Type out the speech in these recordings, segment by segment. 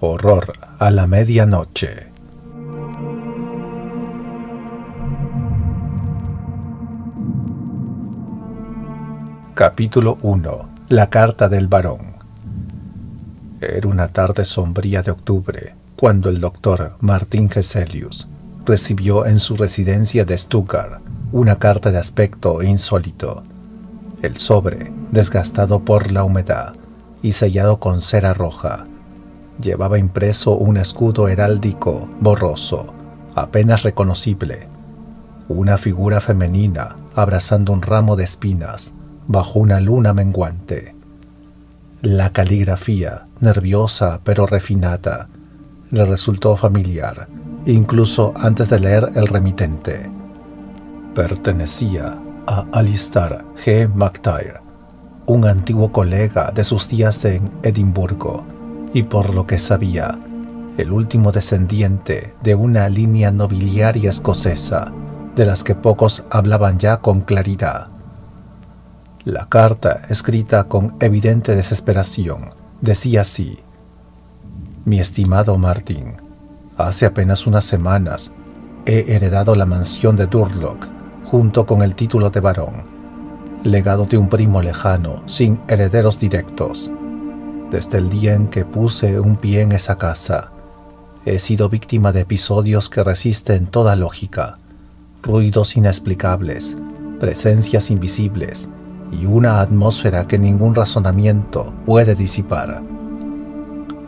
Horror a la medianoche. Capítulo 1. La carta del barón. Era una tarde sombría de octubre, cuando el doctor Martin Hesselius recibió en su residencia de Stuttgart una carta de aspecto insólito. El sobre, desgastado por la humedad y sellado con cera roja, llevaba impreso un escudo heráldico borroso, apenas reconocible, una figura femenina abrazando un ramo de espinas bajo una luna menguante. La caligrafía, nerviosa pero refinada, le resultó familiar, incluso antes de leer el remitente. Pertenecía a Alistair G. McTire, un antiguo colega de sus días en Edimburgo, y por lo que sabía, el último descendiente de una línea nobiliaria escocesa, de las que pocos hablaban ya con claridad. La carta, escrita con evidente desesperación, decía así: Mi estimado Martin, hace apenas unas semanas he heredado la mansión de Durlock junto con el título de barón, legado de un primo lejano, sin herederos directos. Desde el día en que puse un pie en esa casa, he sido víctima de episodios que resisten toda lógica, ruidos inexplicables, presencias invisibles y una atmósfera que ningún razonamiento puede disipar.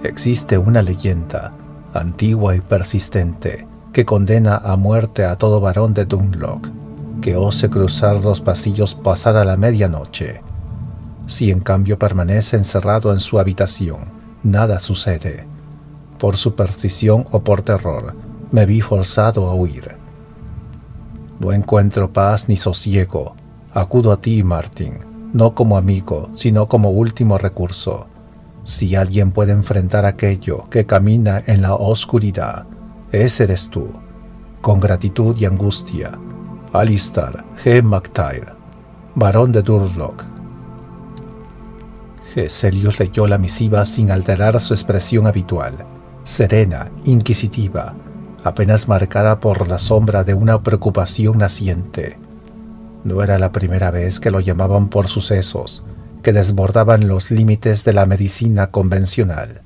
Existe una leyenda, antigua y persistente, que condena a muerte a todo varón de Durlock que ose cruzar los pasillos pasada la medianoche. Si en cambio permanece encerrado en su habitación, nada sucede. Por superstición o por terror, me vi forzado a huir. No encuentro paz ni sosiego. Acudo a ti, Martin, no como amigo, sino como último recurso. Si alguien puede enfrentar aquello que camina en la oscuridad, ese eres tú. Con gratitud y angustia, Alistair G. McTire, barón de Durlock. Hesselius leyó la misiva sin alterar su expresión habitual, serena, inquisitiva, apenas marcada por la sombra de una preocupación naciente. No era la primera vez que lo llamaban por sucesos que desbordaban los límites de la medicina convencional.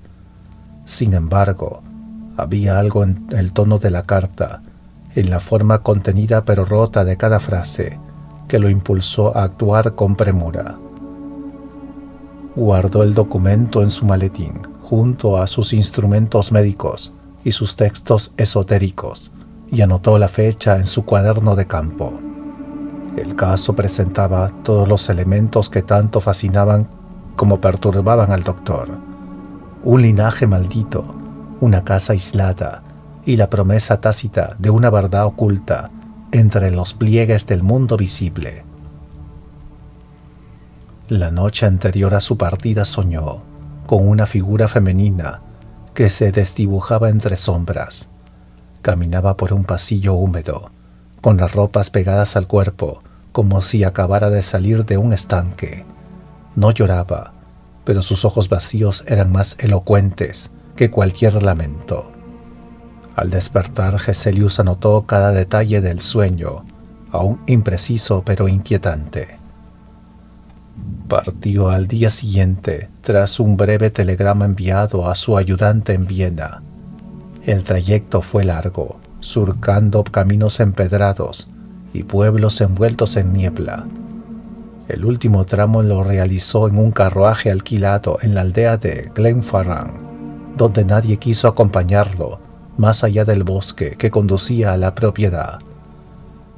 Sin embargo, había algo en el tono de la carta, en la forma contenida pero rota de cada frase, que lo impulsó a actuar con premura. Guardó el documento en su maletín, junto a sus instrumentos médicos y sus textos esotéricos, y anotó la fecha en su cuaderno de campo. El caso presentaba todos los elementos que tanto fascinaban como perturbaban al doctor. Un linaje maldito, una casa aislada y la promesa tácita de una verdad oculta entre los pliegues del mundo visible. La noche anterior a su partida soñó con una figura femenina que se desdibujaba entre sombras. Caminaba por un pasillo húmedo, con las ropas pegadas al cuerpo, como si acabara de salir de un estanque. No lloraba, pero sus ojos vacíos eran más elocuentes que cualquier lamento. Al despertar, Hesselius anotó cada detalle del sueño, aún impreciso pero inquietante. Partió al día siguiente, tras un breve telegrama enviado a su ayudante en Viena. El trayecto fue largo, surcando caminos empedrados y pueblos envueltos en niebla. El último tramo lo realizó en un carruaje alquilado en la aldea de Glenfarran, donde nadie quiso acompañarlo más allá del bosque que conducía a la propiedad.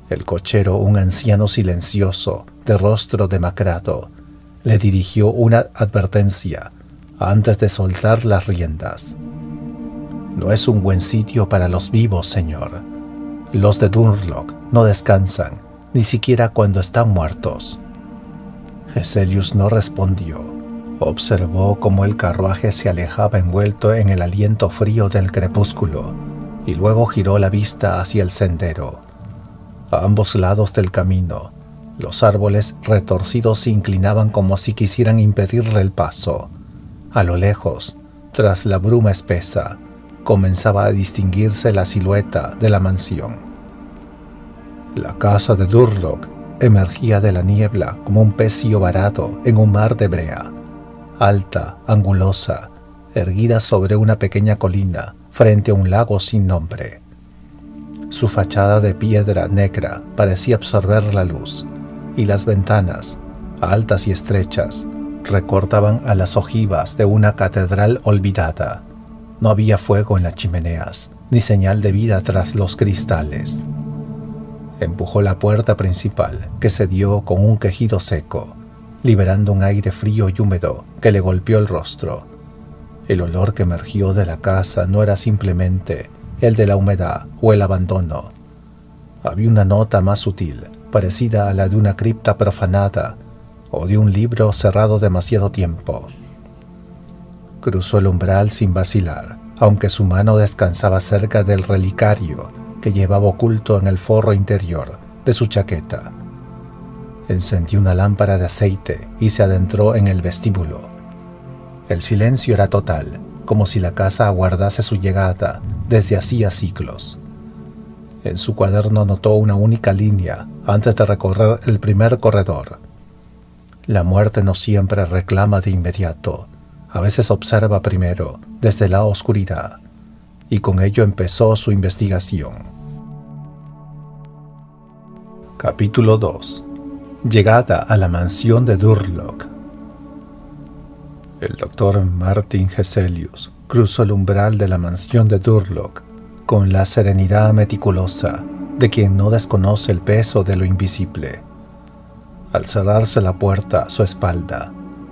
El cochero, un anciano silencioso, de rostro demacrado, le dirigió una advertencia antes de soltar las riendas. No es un buen sitio para los vivos, señor. Los de Durlock no descansan, ni siquiera cuando están muertos. Hesselius no respondió. Observó cómo el carruaje se alejaba envuelto en el aliento frío del crepúsculo, y luego giró la vista hacia el sendero. A ambos lados del camino, los árboles retorcidos se inclinaban como si quisieran impedirle el paso. A lo lejos, Tras la bruma espesa, comenzaba a distinguirse la silueta de la mansión. La casa de Durlock emergía de la niebla como un pecio varado en un mar de brea, alta, angulosa, erguida sobre una pequeña colina frente a un lago sin nombre. Su fachada de piedra negra parecía absorber la luz, y las ventanas, altas y estrechas, recortaban a las ojivas de una catedral olvidada. No había fuego en las chimeneas, ni señal de vida tras los cristales. Empujó la puerta principal, que se dio con un quejido seco, liberando un aire frío y húmedo que le golpeó el rostro. El olor que emergió de la casa no era simplemente el de la humedad o el abandono. Había una nota más sutil, parecida a la de una cripta profanada o de un libro cerrado demasiado tiempo. Cruzó el umbral sin vacilar, aunque su mano descansaba cerca del relicario que llevaba oculto en el forro interior de su chaqueta. Encendió una lámpara de aceite y se adentró en el vestíbulo. El silencio era total, como si la casa aguardase su llegada desde hacía siglos. En su cuaderno notó una única línea antes de recorrer el primer corredor. La muerte no siempre reclama de inmediato, a veces observa primero desde la oscuridad, y con ello empezó su investigación. Capítulo 2. Llegada a la mansión de Durlock. El doctor Martin Hesselius cruzó el umbral de la mansión de Durlock con la serenidad meticulosa de quien no desconoce el peso de lo invisible. Al cerrarse la puerta a su espalda,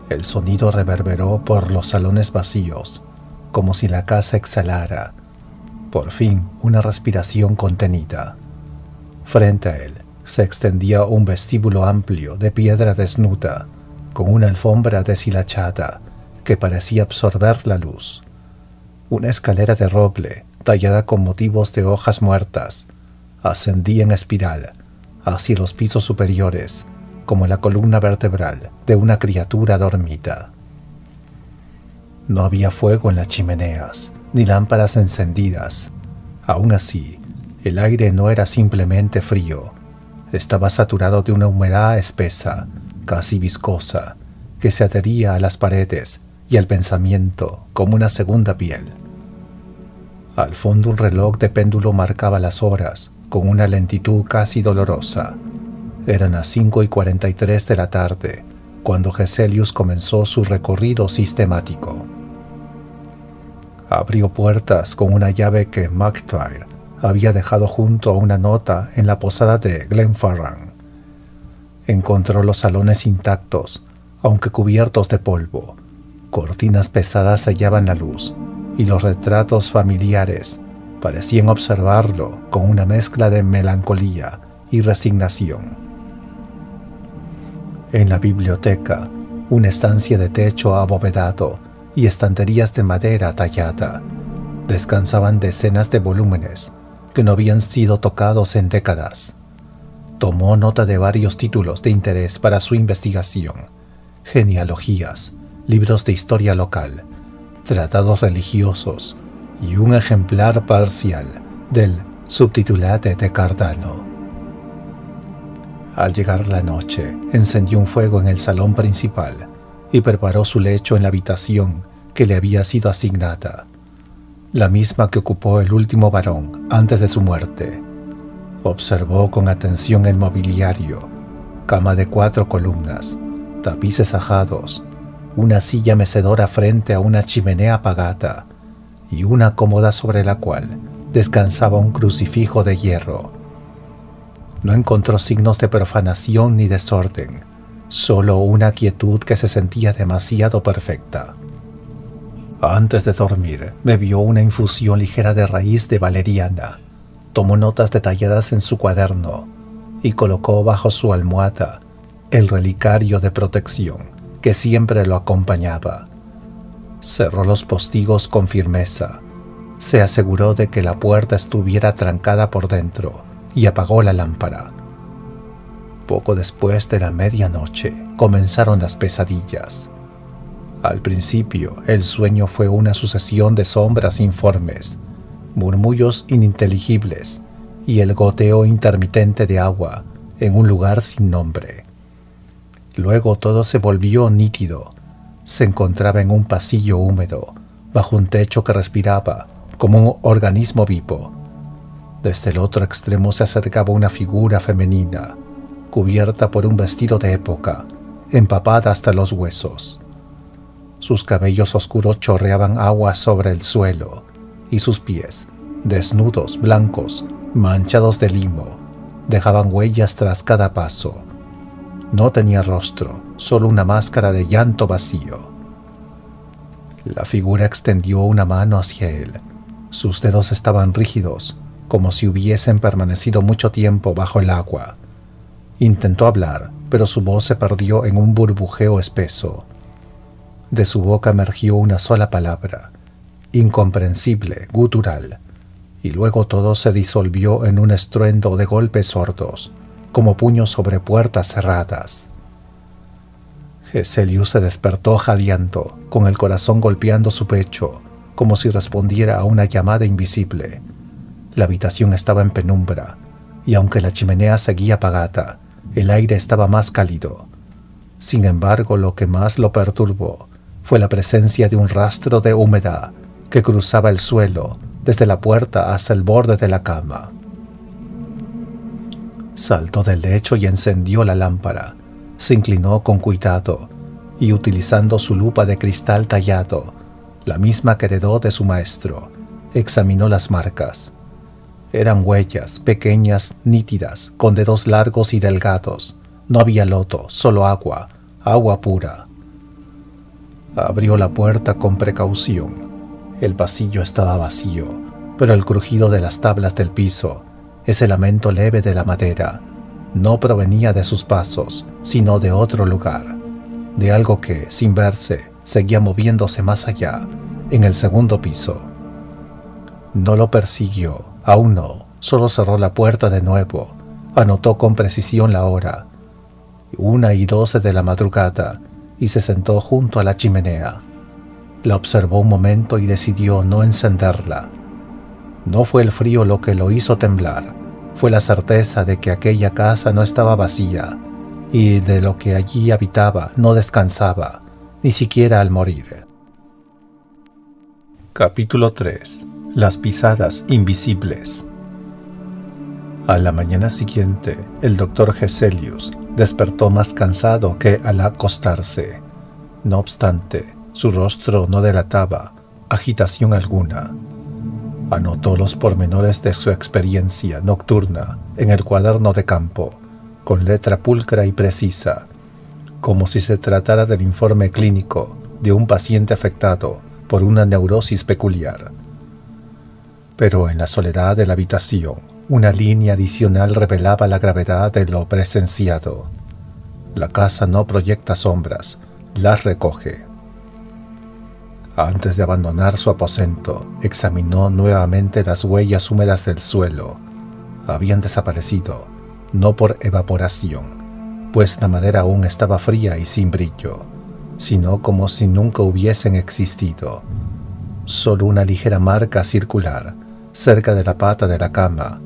el sonido reverberó por los salones vacíos, como si la casa exhalara, por fin, una respiración contenida. Frente a él se extendía un vestíbulo amplio de piedra desnuda, con una alfombra deshilachada que parecía absorber la luz. Una escalera de roble, tallada con motivos de hojas muertas, ascendía en espiral hacia los pisos superiores, como la columna vertebral de una criatura dormida. No había fuego en las chimeneas, ni lámparas encendidas. Aún así, el aire no era simplemente frío, estaba saturado de una humedad espesa, casi viscosa, que se adhería a las paredes y al pensamiento como una segunda piel. Al fondo un reloj de péndulo marcaba las horas con una lentitud casi dolorosa. Eran las 5:43 de la tarde, cuando Hesselius comenzó su recorrido sistemático. Abrió puertas con una llave que McTwire había dejado junto a una nota en la posada de Glenfarran. Encontró los salones intactos, aunque cubiertos de polvo. Cortinas pesadas sellaban la luz, y los retratos familiares parecían observarlo con una mezcla de melancolía y resignación. En la biblioteca, una estancia de techo abovedado y estanterías de madera tallada, descansaban decenas de volúmenes que no habían sido tocados en décadas. Tomó nota de varios títulos de interés para su investigación: genealogías, libros de historia local, tratados religiosos y un ejemplar parcial del Subtitulate de Cardano. Al llegar la noche, encendió un fuego en el salón principal y preparó su lecho en la habitación que le había sido asignada, la misma que ocupó el último varón antes de su muerte. Observó con atención el mobiliario: cama de 4 columnas, tapices ajados, una silla mecedora frente a una chimenea apagada y una cómoda sobre la cual descansaba un crucifijo de hierro. No encontró signos de profanación ni desorden, solo una quietud que se sentía demasiado perfecta. Antes de dormir, bebió una infusión ligera de raíz de valeriana, tomó notas detalladas en su cuaderno y colocó bajo su almohada el relicario de protección que siempre lo acompañaba. Cerró los postigos con firmeza, se aseguró de que la puerta estuviera trancada por dentro y apagó la lámpara. Poco después de la medianoche comenzaron las pesadillas. Al principio, el sueño fue una sucesión de sombras informes, murmullos ininteligibles y el goteo intermitente de agua en un lugar sin nombre. Luego todo se volvió nítido. Se encontraba en un pasillo húmedo, bajo un techo que respiraba como un organismo vivo. Desde el otro extremo se acercaba una figura femenina, cubierta por un vestido de época, empapada hasta los huesos. Sus cabellos oscuros chorreaban agua sobre el suelo, y sus pies, desnudos, blancos, manchados de limo, dejaban huellas tras cada paso. No tenía rostro, solo una máscara de llanto vacío. La figura extendió una mano hacia él. Sus dedos estaban rígidos, como si hubiesen permanecido mucho tiempo bajo el agua. Intentó hablar, pero su voz se perdió en un burbujeo espeso. De su boca emergió una sola palabra, incomprensible, gutural, y luego todo se disolvió en un estruendo de golpes sordos, como puños sobre puertas cerradas. Geselius se despertó jadeando, con el corazón golpeando su pecho, como si respondiera a una llamada invisible. La habitación estaba en penumbra, y aunque la chimenea seguía apagada, el aire estaba más cálido. Sin embargo, lo que más lo perturbó fue la presencia de un rastro de humedad que cruzaba el suelo desde la puerta hasta el borde de la cama. Saltó del lecho y encendió la lámpara. Se inclinó con cuidado y, utilizando su lupa de cristal tallado, la misma que heredó de su maestro, examinó las marcas. Eran huellas, pequeñas, nítidas, con dedos largos y delgados. No había lodo, solo agua, agua pura. Abrió la puerta con precaución. El pasillo estaba vacío, pero el crujido de las tablas del piso, ese lamento leve de la madera, no provenía de sus pasos, sino de otro lugar, de algo que, sin verse, seguía moviéndose más allá, en el segundo piso. No lo persiguió, aún no, solo cerró la puerta de nuevo, anotó con precisión la hora, 1:12 de la madrugada, y se sentó junto a la chimenea. La observó un momento y decidió no encenderla. No fue el frío lo que lo hizo temblar, fue la certeza de que aquella casa no estaba vacía y de lo que allí habitaba no descansaba, ni siquiera al morir. Capítulo 3. Las pisadas invisibles. A la mañana siguiente, el doctor Geselius despertó más cansado que al acostarse. No obstante, su rostro no delataba agitación alguna. Anotó los pormenores de su experiencia nocturna en el cuaderno de campo, con letra pulcra y precisa, como si se tratara del informe clínico de un paciente afectado por una neurosis peculiar. Pero en la soledad de la habitación, una línea adicional revelaba la gravedad de lo presenciado. La casa no proyecta sombras, las recoge. Antes de abandonar su aposento, examinó nuevamente las huellas húmedas del suelo. Habían desaparecido, no por evaporación, pues la madera aún estaba fría y sin brillo, sino como si nunca hubiesen existido. Solo una ligera marca circular, cerca de la pata de la cama,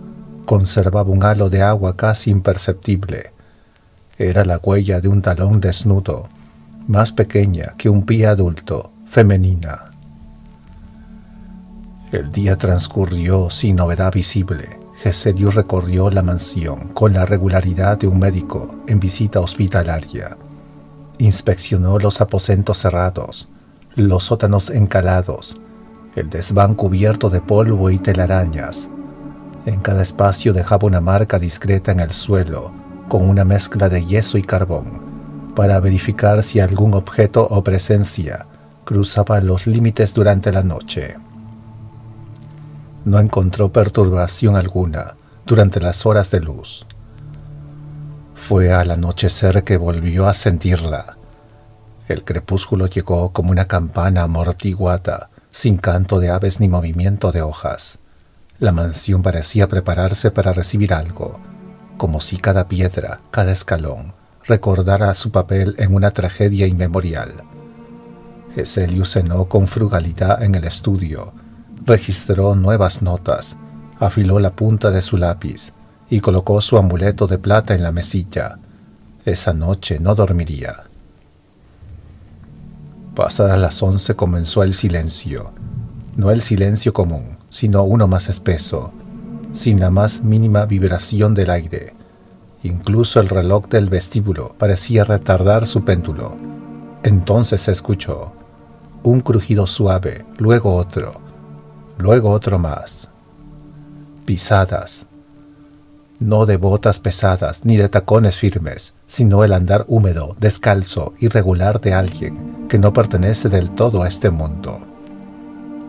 conservaba un halo de agua casi imperceptible. Era la huella de un talón desnudo, más pequeña que un pie adulto, femenina. El día transcurrió sin novedad visible. Geselius recorrió la mansión con la regularidad de un médico en visita hospitalaria. Inspeccionó los aposentos cerrados, los sótanos encalados, el desván cubierto de polvo y telarañas. En cada espacio dejaba una marca discreta en el suelo, con una mezcla de yeso y carbón, para verificar si algún objeto o presencia cruzaba los límites durante la noche. No encontró perturbación alguna durante las horas de luz. Fue al anochecer que volvió a sentirla. El crepúsculo llegó como una campana amortiguada, sin canto de aves ni movimiento de hojas. La mansión parecía prepararse para recibir algo, como si cada piedra, cada escalón, recordara su papel en una tragedia inmemorial. Geselius cenó con frugalidad en el estudio, registró nuevas notas, afiló la punta de su lápiz y colocó su amuleto de plata en la mesilla. Esa noche no dormiría. Pasadas las 11 comenzó el silencio. No el silencio común, sino uno más espeso, sin la más mínima vibración del aire. Incluso el reloj del vestíbulo parecía retardar su péndulo. Entonces se escuchó un crujido suave, luego otro más. Pisadas. No de botas pesadas ni de tacones firmes, sino el andar húmedo, descalzo, irregular de alguien que no pertenece del todo a este mundo.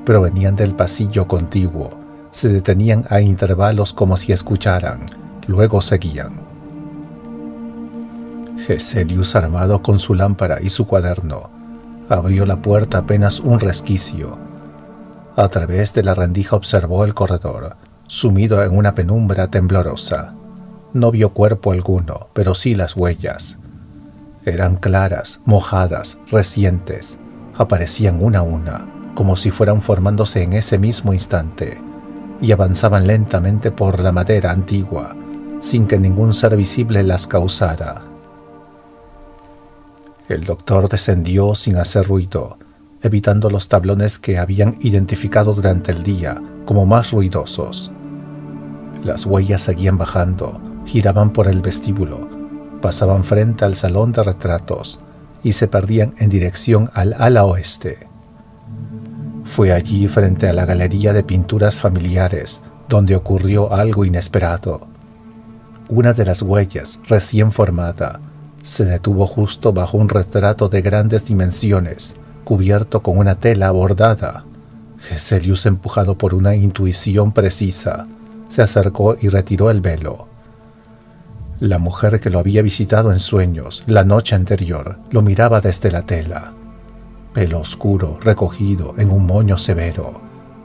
Provenían del pasillo contiguo, se detenían a intervalos como si escucharan, luego seguían. Geselius, armado con su lámpara y su cuaderno, abrió la puerta apenas un resquicio. A través de la rendija observó el corredor, sumido en una penumbra temblorosa. No vio cuerpo alguno, pero sí las huellas. Eran claras, mojadas, recientes. Aparecían una a una, como si fueran formándose en ese mismo instante, y avanzaban lentamente por la madera antigua, sin que ningún ser visible las causara. El doctor descendió sin hacer ruido, evitando los tablones que habían identificado durante el día como más ruidosos. Las huellas seguían bajando, giraban por el vestíbulo, pasaban frente al salón de retratos y se perdían en dirección al ala oeste. Fue allí, frente a la galería de pinturas familiares, donde ocurrió algo inesperado. Una de las huellas, recién formada, se detuvo justo bajo un retrato de grandes dimensiones, cubierto con una tela bordada. Geselius, empujado por una intuición precisa, se acercó y retiró el velo. La mujer que lo había visitado en sueños la noche anterior lo miraba desde la tela. Pelo oscuro, recogido en un moño severo,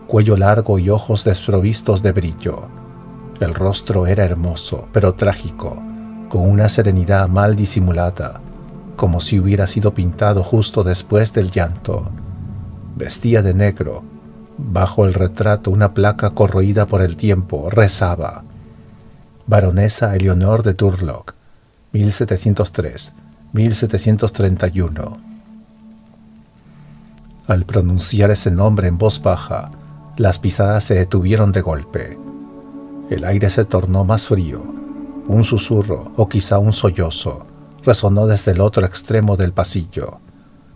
cuello largo y ojos desprovistos de brillo. El rostro era hermoso, pero trágico, con una serenidad mal disimulada, como si hubiera sido pintado justo después del llanto. Vestía de negro. Bajo el retrato, una placa corroída por el tiempo rezaba: Baronesa Eleonor de Durlock, 1703-1731. Al pronunciar ese nombre en voz baja, las pisadas se detuvieron de golpe. El aire se tornó más frío. Un susurro, o quizá un sollozo, resonó desde el otro extremo del pasillo.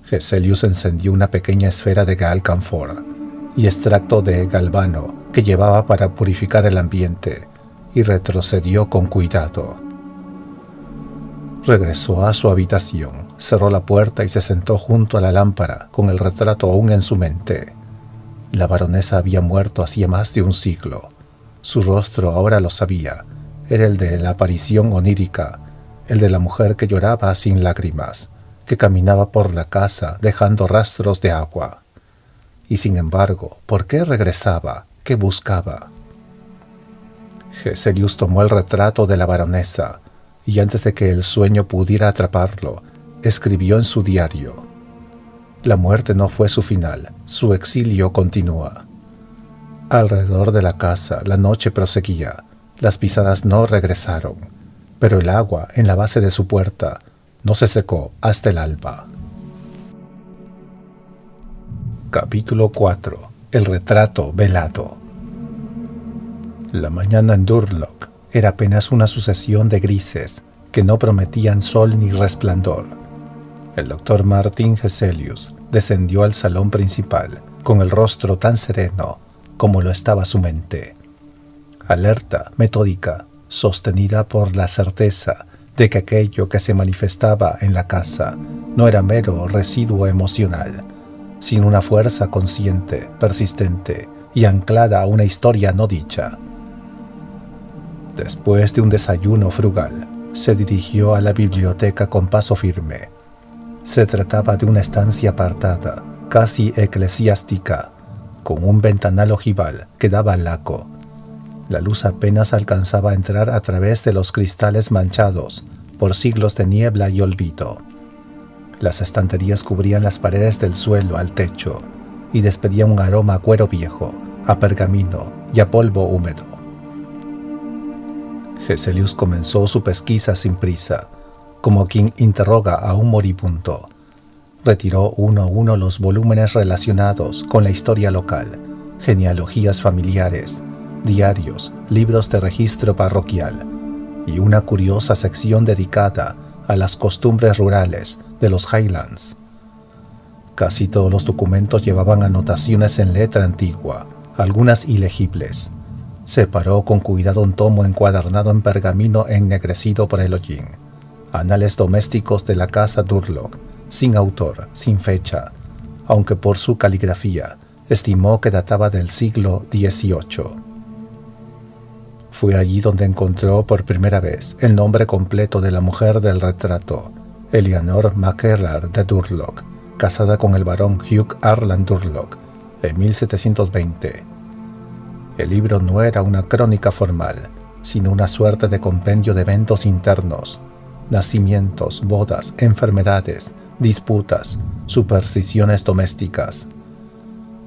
Geselius encendió una pequeña esfera de alcanfor y extracto de galvano que llevaba para purificar el ambiente, y retrocedió con cuidado. Regresó a su habitación, cerró la puerta y se sentó junto a la lámpara con el retrato aún en su mente. La baronesa había muerto hacía más de un siglo. Su rostro, ahora lo sabía, era el de la aparición onírica, el de la mujer que lloraba sin lágrimas, que caminaba por la casa dejando rastros de agua. Y sin embargo, ¿por qué regresaba? ¿Qué buscaba? Geselius tomó el retrato de la baronesa y, antes de que el sueño pudiera atraparlo, escribió en su diario: la muerte no fue su final, su exilio continúa. Alrededor de la casa la noche proseguía, las pisadas no regresaron, pero el agua en la base de su puerta no se secó hasta el alba. Capítulo 4. El retrato velado. La mañana en Durlock era apenas una sucesión de grises que no prometían sol ni resplandor. El doctor Martin Geselius descendió al salón principal con el rostro tan sereno como lo estaba su mente. Alerta, metódica, sostenida por la certeza de que aquello que se manifestaba en la casa no era mero residuo emocional, sino una fuerza consciente, persistente y anclada a una historia no dicha. Después de un desayuno frugal, se dirigió a la biblioteca con paso firme. Se trataba de una estancia apartada, casi eclesiástica, con un ventanal ojival que daba al lago. La luz apenas alcanzaba a entrar a través de los cristales manchados por siglos de niebla y olvido. Las estanterías cubrían las paredes del suelo al techo y despedían un aroma a cuero viejo, a pergamino y a polvo húmedo. Geselius comenzó su pesquisa sin prisa, como quien interroga a un moribundo. Retiró uno a uno los volúmenes relacionados con la historia local, genealogías familiares, diarios, libros de registro parroquial y una curiosa sección dedicada a las costumbres rurales de los Highlands. Casi todos los documentos llevaban anotaciones en letra antigua, algunas ilegibles. Separó con cuidado un tomo encuadernado en pergamino ennegrecido por el hollín. Anales domésticos de la casa Durlock, sin autor, sin fecha, aunque por su caligrafía estimó que databa del siglo XVIII. Fue allí donde encontró por primera vez el nombre completo de la mujer del retrato, Eleanor MacKellar de Durlock, casada con el barón Hugh Arland Durlock en 1720. El libro no era una crónica formal, sino una suerte de compendio de eventos internos, nacimientos, bodas, enfermedades, disputas, supersticiones domésticas.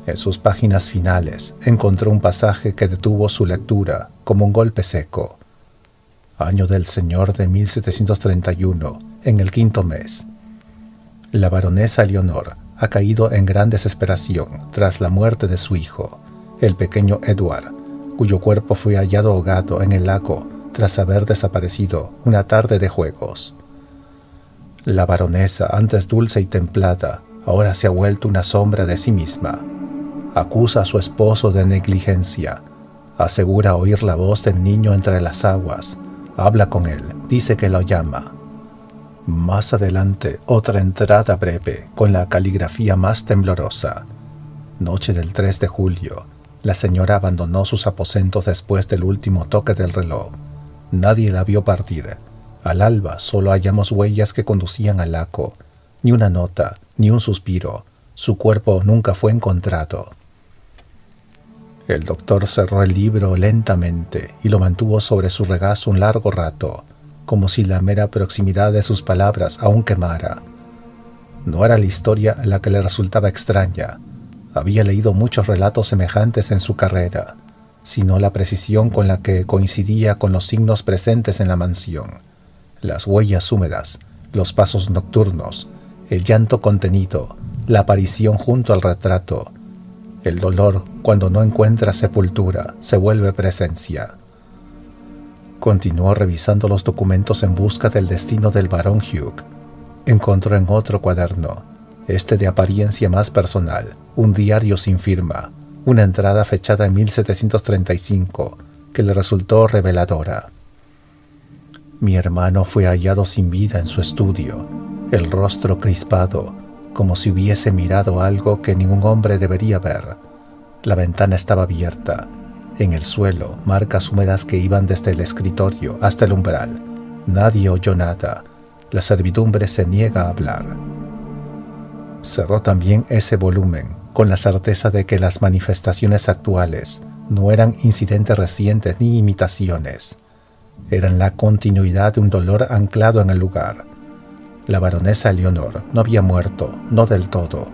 En sus páginas finales encontró un pasaje que detuvo su lectura como un golpe seco. Año del Señor de 1731, en el 5º mes. La baronesa Leonor ha caído en gran desesperación tras la muerte de su hijo, el pequeño Edward, cuyo cuerpo fue hallado ahogado en el lago tras haber desaparecido una tarde de juegos. La baronesa, antes dulce y templada, ahora se ha vuelto una sombra de sí misma. Acusa a su esposo de negligencia, asegura oír la voz del niño entre las aguas, habla con él, dice que lo llama. Más adelante, otra entrada breve con la caligrafía más temblorosa. Noche del 3 de julio, la señora abandonó sus aposentos después del último toque del reloj. Nadie la vio partir. Al alba solo hallamos huellas que conducían al lago. Ni una nota, ni un suspiro. Su cuerpo nunca fue encontrado. El doctor cerró el libro lentamente y lo mantuvo sobre su regazo un largo rato, como si la mera proximidad de sus palabras aún quemara. No era la historia la que le resultaba extraña. Había leído muchos relatos semejantes en su carrera, sino la precisión con la que coincidía con los signos presentes en la mansión, las huellas húmedas, los pasos nocturnos, el llanto contenido, la aparición junto al retrato. El dolor, cuando no encuentra sepultura, se vuelve presencia. Continuó revisando los documentos en busca del destino del barón Hugh. Encontró en otro cuaderno, este de apariencia más personal, un diario sin firma, una entrada fechada en 1735, que le resultó reveladora. Mi hermano fue hallado sin vida en su estudio, el rostro crispado, como si hubiese mirado algo que ningún hombre debería ver. La ventana estaba abierta. En el suelo, marcas húmedas que iban desde el escritorio hasta el umbral. Nadie oyó nada. La servidumbre se niega a hablar. Cerró también ese volumen, con la certeza de que las manifestaciones actuales no eran incidentes recientes ni imitaciones. Eran la continuidad de un dolor anclado en el lugar. La baronesa Leonor no había muerto, no del todo.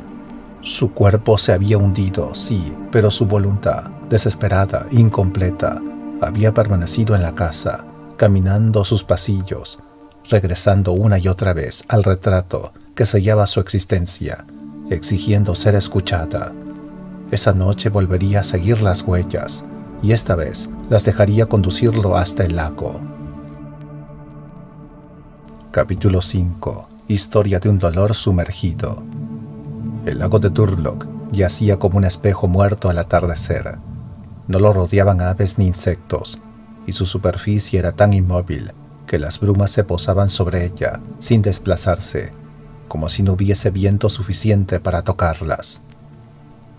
Su cuerpo se había hundido, sí, pero su voluntad, desesperada, incompleta, había permanecido en la casa, caminando sus pasillos, regresando una y otra vez al retrato que sellaba su existencia, exigiendo ser escuchada. Esa noche volvería a seguir las huellas, y esta vez las dejaría conducirlo hasta el lago. Capítulo 5. Historia de un dolor sumergido. El lago de Durlock yacía como un espejo muerto al atardecer. No lo rodeaban aves ni insectos, y su superficie era tan inmóvil que las brumas se posaban sobre ella sin desplazarse, como si no hubiese viento suficiente para tocarlas.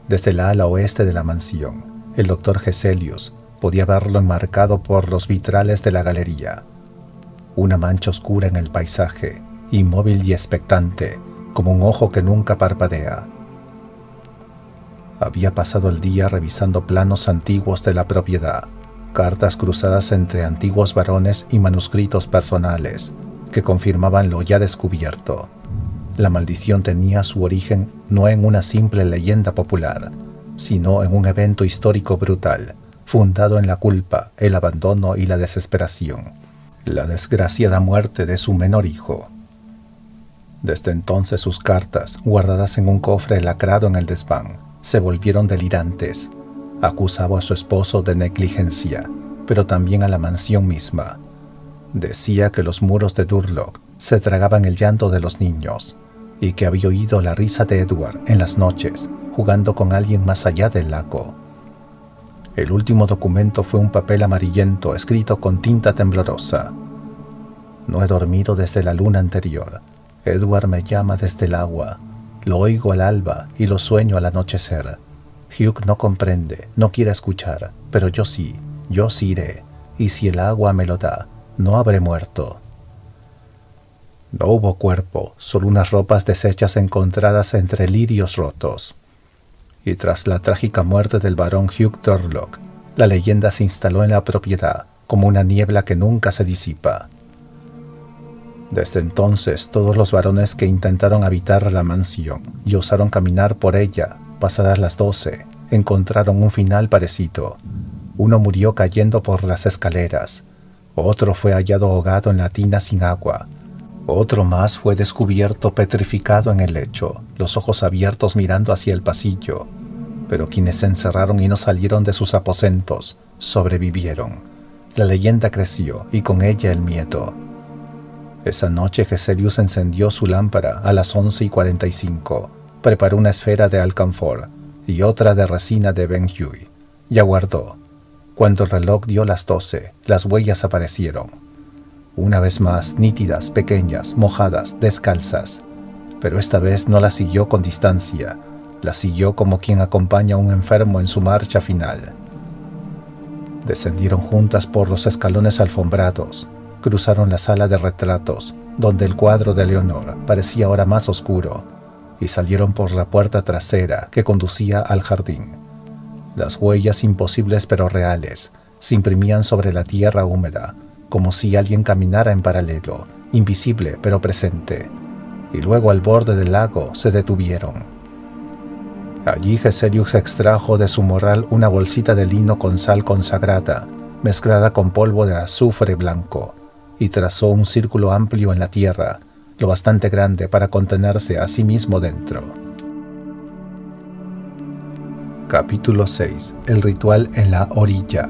Desde el ala oeste de la mansión, el doctor Geselius podía verlo enmarcado por los vitrales de la galería. Una mancha oscura en el paisaje, inmóvil y expectante, como un ojo que nunca parpadea. Había pasado el día revisando planos antiguos de la propiedad, cartas cruzadas entre antiguos varones y manuscritos personales que confirmaban lo ya descubierto. La maldición tenía su origen no en una simple leyenda popular, sino en un evento histórico brutal, fundado en la culpa, el abandono y la desesperación: la desgraciada muerte de su menor hijo. Desde entonces sus cartas, guardadas en un cofre lacrado en el desván, se volvieron delirantes. Acusaba a su esposo de negligencia, pero también a la mansión misma. Decía que los muros de Durlock se tragaban el llanto de los niños, y que había oído la risa de Edward en las noches, jugando con alguien más allá del lago. El último documento fue un papel amarillento escrito con tinta temblorosa. No he dormido desde la luna anterior. Edward me llama desde el agua. Lo oigo al alba y lo sueño al anochecer. Hugh no comprende, no quiere escuchar, pero yo sí iré, y si el agua me lo da, no habré muerto. No hubo cuerpo, solo unas ropas deshechas encontradas entre lirios rotos. Y tras la trágica muerte del barón Hugh Durlock, la leyenda se instaló en la propiedad como una niebla que nunca se disipa. Desde entonces, todos los varones que intentaron habitar la mansión y osaron caminar por ella, pasadas las 12, encontraron un final parecido. Uno murió cayendo por las escaleras, otro fue hallado ahogado en la tina sin agua, otro más fue descubierto petrificado en el lecho, los ojos abiertos mirando hacia el pasillo. Pero quienes se encerraron y no salieron de sus aposentos, sobrevivieron. La leyenda creció y con ella el miedo. Esa noche Geselius encendió su lámpara a las 11:45, preparó una esfera de alcanfor y otra de resina de Ben-Huy, y aguardó. Cuando el reloj dio las 12, las huellas aparecieron. Una vez más, nítidas, pequeñas, mojadas, descalzas. Pero esta vez no las siguió con distancia, las siguió como quien acompaña a un enfermo en su marcha final. Descendieron juntas por los escalones alfombrados, cruzaron la sala de retratos, donde el cuadro de Leonor parecía ahora más oscuro, y salieron por la puerta trasera que conducía al jardín. Las huellas imposibles pero reales se imprimían sobre la tierra húmeda, como si alguien caminara en paralelo, invisible pero presente, y luego al borde del lago se detuvieron. Allí Geselius extrajo de su morral una bolsita de lino con sal consagrada, mezclada con polvo de azufre blanco, y trazó un círculo amplio en la tierra, lo bastante grande para contenerse a sí mismo dentro. Capítulo 6. El ritual en la orilla.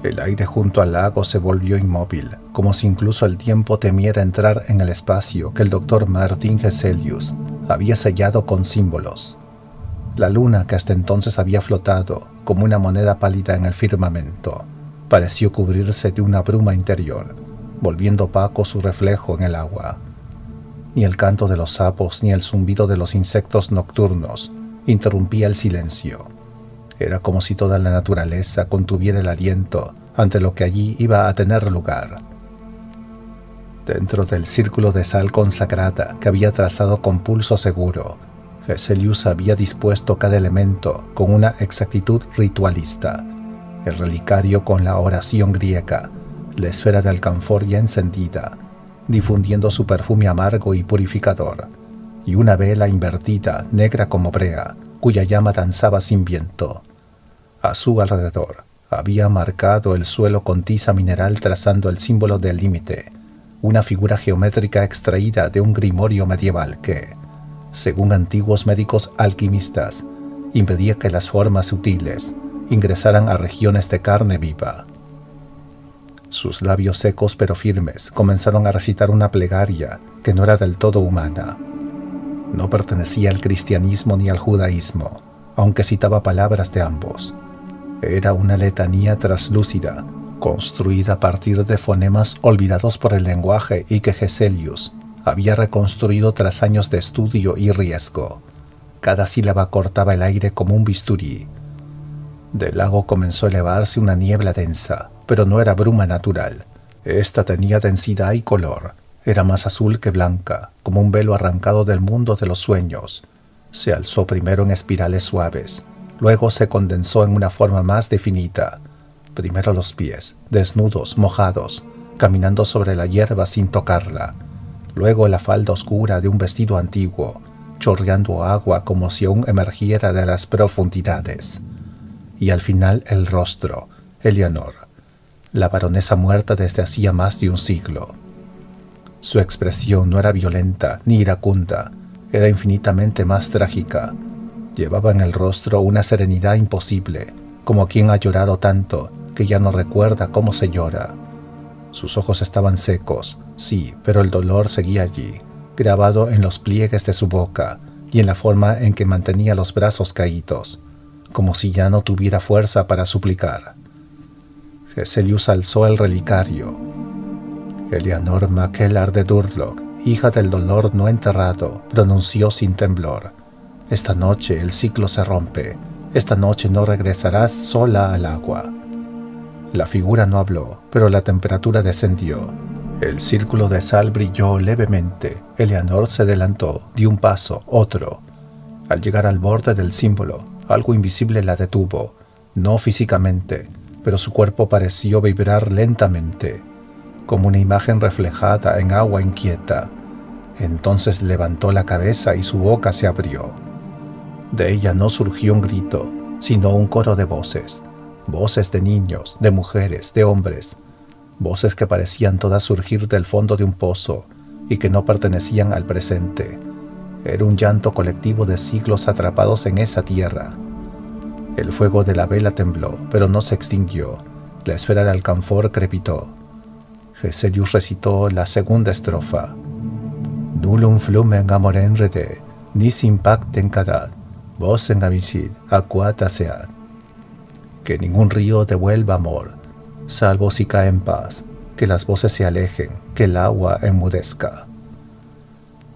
El aire junto al lago se volvió inmóvil, como si incluso el tiempo temiera entrar en el espacio que el doctor Martin Geselius había sellado con símbolos. La luna, que hasta entonces había flotado como una moneda pálida en el firmamento, pareció cubrirse de una bruma interior, volviendo opaco su reflejo en el agua. Ni el canto de los sapos ni el zumbido de los insectos nocturnos interrumpía el silencio. Era como si toda la naturaleza contuviera el aliento ante lo que allí iba a tener lugar. Dentro del círculo de sal consagrada que había trazado con pulso seguro, Geselius había dispuesto cada elemento con una exactitud ritualista: el relicario con la oración griega, la esfera de alcanfor ya encendida, difundiendo su perfume amargo y purificador, y una vela invertida, negra como brea, cuya llama danzaba sin viento. A su alrededor había marcado el suelo con tiza mineral trazando el símbolo del límite, una figura geométrica extraída de un grimorio medieval que, según antiguos médicos alquimistas, impedía que las formas sutiles ingresaran a regiones de carne viva. Sus labios secos pero firmes comenzaron a recitar una plegaria que no era del todo humana. No pertenecía al cristianismo ni al judaísmo, aunque citaba palabras de ambos. Era una letanía traslúcida, construida a partir de fonemas olvidados por el lenguaje y que Geselius había reconstruido tras años de estudio y riesgo. Cada sílaba cortaba el aire como un bisturí. Del lago comenzó a elevarse una niebla densa, pero no era bruma natural. Esta tenía densidad y color. Era más azul que blanca, como un velo arrancado del mundo de los sueños. Se alzó primero en espirales suaves, luego se condensó en una forma más definida. Primero los pies, desnudos, mojados, caminando sobre la hierba sin tocarla. luego la falda oscura de un vestido antiguo, chorreando agua como si aún emergiera de las profundidades. Y al final el rostro, Eleanor, la baronesa muerta desde hacía más de un siglo. Su expresión no era violenta ni iracunda, era infinitamente más trágica. Llevaba en el rostro una serenidad imposible, como quien ha llorado tanto que ya no recuerda cómo se llora. Sus ojos estaban secos, sí, pero el dolor seguía allí, grabado en los pliegues de su boca y en la forma en que mantenía los brazos caídos, como si ya no tuviera fuerza para suplicar. Heselius alzó el relicario. Eleanor Mackellar de Durlock, hija del dolor no enterrado, pronunció sin temblor: «Esta noche el ciclo se rompe. Esta noche no regresarás sola al agua». La figura no habló, pero la temperatura descendió. El círculo de sal brilló levemente. Eleanor se adelantó, dio un paso, otro. Al llegar al borde del símbolo, algo invisible la detuvo, no físicamente, pero su cuerpo pareció vibrar lentamente, como una imagen reflejada en agua inquieta. Entonces levantó la cabeza y su boca se abrió. De ella no surgió un grito, sino un coro de voces. Voces de niños, de mujeres, de hombres. Voces que parecían todas surgir del fondo de un pozo y que no pertenecían al presente. Era un llanto colectivo de siglos atrapados en esa tierra. El fuego de la vela tembló, pero no se extinguió. La esfera de alcanfor crepitó. Heselius recitó la segunda estrofa. Nullum flumen amoren rede, nis impacten cadad, vos en avisid, aquata sead. Que ningún río devuelva amor, salvo si cae en paz, que las voces se alejen, que el agua enmudezca.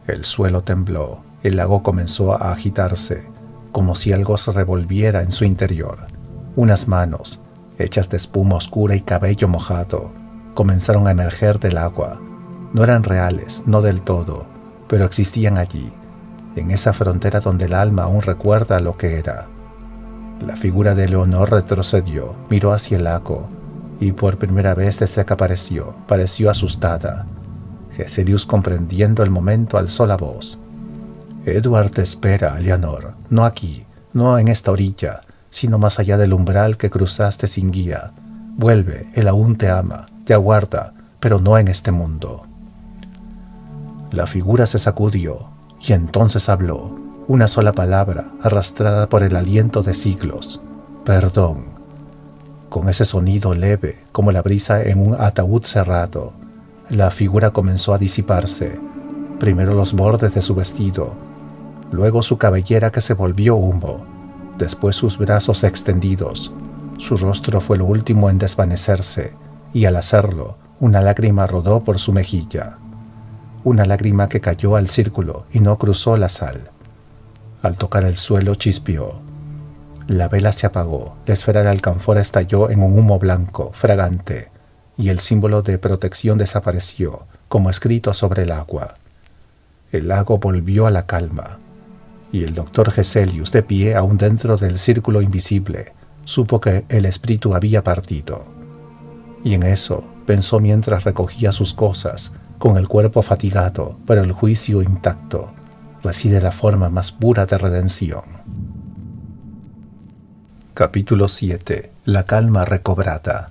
El suelo tembló, el lago comenzó a agitarse, como si algo se revolviera en su interior. Unas manos, hechas de espuma oscura y cabello mojado, comenzaron a emerger del agua. No eran reales, no del todo, pero existían allí, en esa frontera donde el alma aún recuerda lo que era. La figura de Eleanor retrocedió, miró hacia el lago, y por primera vez desde que apareció, pareció asustada. Heselius, comprendiendo el momento, alzó la voz. «Edward te espera, Eleanor, no aquí, no en esta orilla, sino más allá del umbral que cruzaste sin guía. Vuelve, él aún te ama, te aguarda, pero no en este mundo». La figura se sacudió, y entonces habló, una sola palabra, arrastrada por el aliento de siglos: «Perdón». Con ese sonido leve, como la brisa en un ataúd cerrado, la figura comenzó a disiparse, primero los bordes de su vestido, luego su cabellera que se volvió humo, después sus brazos extendidos. Su rostro fue lo último en desvanecerse, y al hacerlo, una lágrima rodó por su mejilla. Una lágrima que cayó al círculo y no cruzó la sal. Al tocar el suelo chispeó. La vela se apagó, la esfera de alcanfor estalló en un humo blanco, fragante, y el símbolo de protección desapareció, como escrito sobre el agua. El lago volvió a la calma, y el doctor Heselius, de pie aún dentro del círculo invisible, supo que el espíritu había partido. Y en eso pensó mientras recogía sus cosas, con el cuerpo fatigado, pero el juicio intacto, reside la forma más pura de redención. Capítulo 7. La calma recobrada.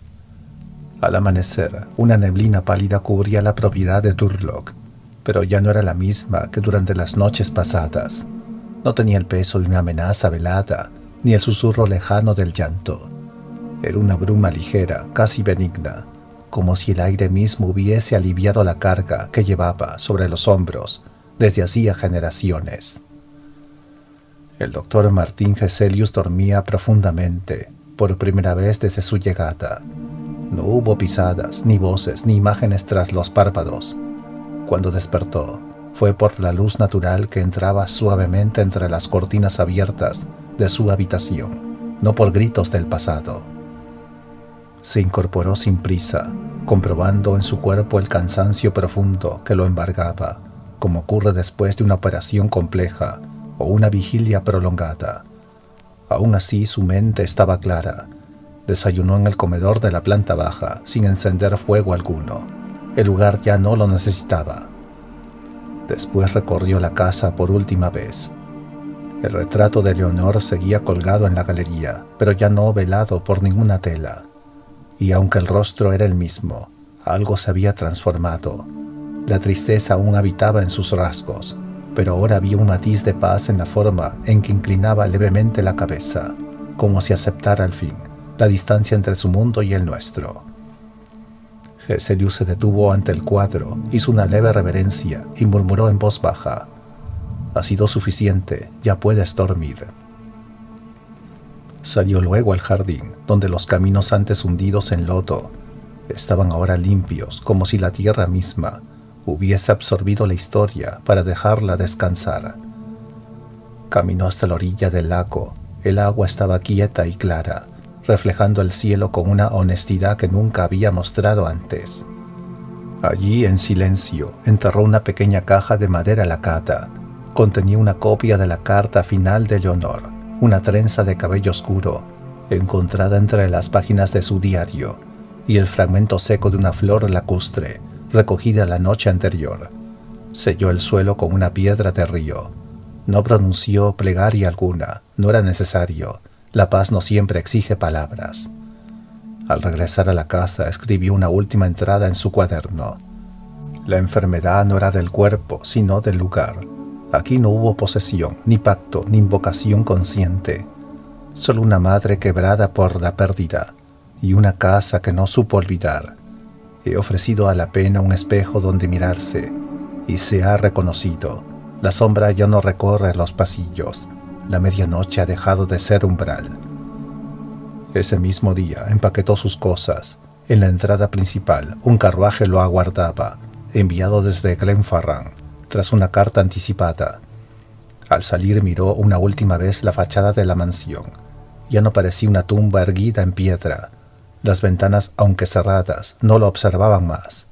Al amanecer, una neblina pálida cubría la propiedad de Durlock, pero ya no era la misma que durante las noches pasadas. No tenía el peso de una amenaza velada, ni el susurro lejano del llanto. Era una bruma ligera, casi benigna, como si el aire mismo hubiese aliviado la carga que llevaba sobre los hombros desde hacía generaciones. El doctor Martín Heselius dormía profundamente, por primera vez desde su llegada. No hubo pisadas, ni voces, ni imágenes tras los párpados. Cuando despertó, fue por la luz natural que entraba suavemente entre las cortinas abiertas de su habitación, no por gritos del pasado. Se incorporó sin prisa, comprobando en su cuerpo el cansancio profundo que lo embargaba, como ocurre después de una operación compleja o una vigilia prolongada. Aún así, su mente estaba clara. Desayunó en el comedor de la planta baja, sin encender fuego alguno. El lugar ya no lo necesitaba. Después recorrió la casa por última vez. El retrato de Leonor seguía colgado en la galería, pero ya no velado por ninguna tela. Y aunque el rostro era el mismo, algo se había transformado. La tristeza aún habitaba en sus rasgos, pero ahora había un matiz de paz en la forma en que inclinaba levemente la cabeza, como si aceptara al fin la distancia entre su mundo y el nuestro. Heselius se detuvo ante el cuadro, hizo una leve reverencia y murmuró en voz baja: «Ha sido suficiente, ya puedes dormir». Salió luego al jardín, donde los caminos antes hundidos en lodo estaban ahora limpios, como si la tierra misma hubiese absorbido la historia para dejarla descansar. Caminó hasta la orilla del lago. El agua estaba quieta y clara, reflejando el cielo con una honestidad que nunca había mostrado antes. Allí, en silencio, enterró una pequeña caja de madera lacada. Contenía una copia de la carta final de Leonor, una trenza de cabello oscuro, encontrada entre las páginas de su diario, y el fragmento seco de una flor lacustre, recogida la noche anterior. Selló el suelo con una piedra de río. No pronunció plegaria alguna, no era necesario. La paz no siempre exige palabras. Al regresar a la casa, escribió una última entrada en su cuaderno. La enfermedad no era del cuerpo, sino del lugar. Aquí no hubo posesión, ni pacto, ni invocación consciente. Solo una madre quebrada por la pérdida y una casa que no supo olvidar. He ofrecido a la pena un espejo donde mirarse y se ha reconocido. La sombra ya no recorre los pasillos. La medianoche ha dejado de ser umbral. Ese mismo día empaquetó sus cosas. En la entrada principal, un carruaje lo aguardaba, enviado desde Glenfarran, tras una carta anticipada. Al salir miró una última vez la fachada de la mansión. Ya no parecía una tumba erguida en piedra. Las ventanas, aunque cerradas, no lo observaban más.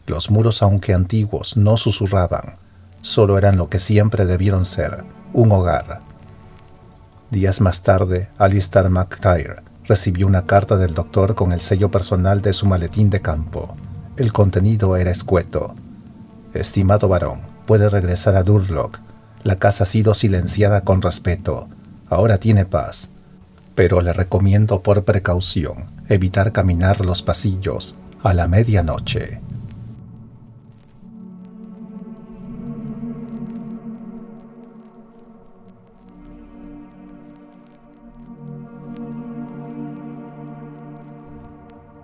Los muros, aunque antiguos, no susurraban. Solo eran lo que siempre debieron ser, un hogar. Días más tarde, Alistair McTire recibió una carta del doctor con el sello personal de su maletín de campo. El contenido era escueto. «Estimado varón, puede regresar a Durlock. La casa ha sido silenciada con respeto. Ahora tiene paz. Pero le recomiendo por precaución evitar caminar los pasillos a la medianoche».